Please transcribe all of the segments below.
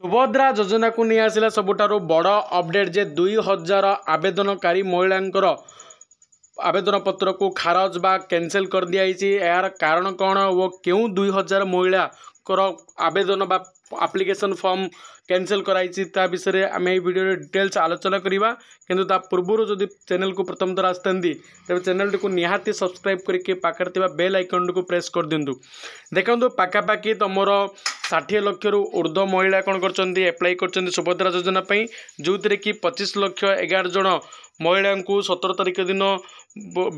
सुभद्रा योजना को नहीं आसला सबुठारु बड़ अपडेट जे 2000 आवेदनकारी महिलांकर आवेदन पत्र को खारज बा कैंसिल कर दिया। यार कारण कौन वो क्यों 2000 महिला आवेदन बा एप्लिकेशन फॉर्म कैंसिल कराई ता विषय आम ये वीडियो डिटेल्स आलोचना करवा। किंतु ता पूर्व जदि चैनल को प्रथम थर आसता तेज चैनल को निहाती सब्सक्राइब करके पाखे बेल आइकन को प्रेस कर दिंतु। देखो पाखापाखि तुम 60 लाख रु ऊर्ध्व महिला कौन कर एप्लाई कर सुभद्रा योजना जो थे कि 25 लाख 11 जन महिला को 17 तारिख दिन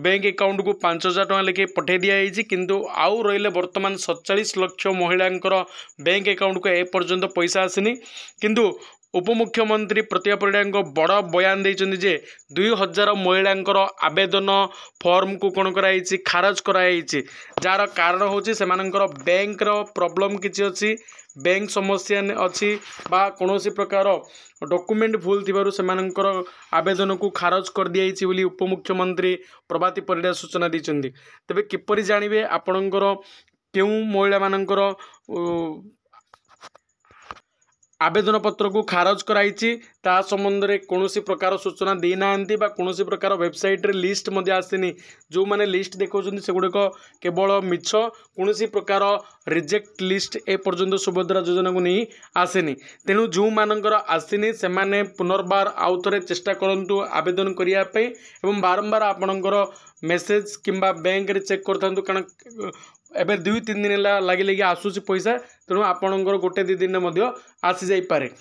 बैंक अकाउंट को 5000 टका लेके पठे दिखाई। किंतु आउ रही बर्तमान 47 लाख महिला बैंक अकाउंट को ए पर्यंत पैसा आसनी। किंतु उपमुख्यमंत्री प्रतिभा परिड़ा बड़ बयान देइछन्ति जे 2000 महिलांकर आवेदन फॉर्म को कौन कराई खारज कराई। जार कारण होची सेमानंकर बैंक रो प्रॉब्लम किछि अछि, बैंक समस्या अच्छी बा कौनसी प्रकार डॉक्यूमेंट भूल थिबारु सेमानंकर आवेदन को खारज कर दिया बोली उपमुख्यमंत्री प्रभाती परिड़ा सूचना दैछन्ति। तबे किपरि जानिबे आपणकर केउ महिला मानकर आवेदन पत्र को खारज कराई ता संबंध में कौन प्रकार सूचना देना कौन प्रकार वेबसाइट रे लिस्ट आसनी। जो मैंने लिस्ट देखा से गुड़िक केवल मिछ कौन प्रकार रिजेक्ट लिस्ट ए पर्यंत सुभद्रा योजना को नहीं आसेनी। तेणु जो मानकर आसनी से माने पुनर्बार आउ थे चेष्टा करूँ आवेदन करने एवं बारंबार आपणकर मेसेज किंबा बैंक रे चेक करथांतु कारण एबे 2-3 दिन लगी लगी आसूसी पैसा। तेणु आपणकर गोटे 2 दिन आसी जाई पारे।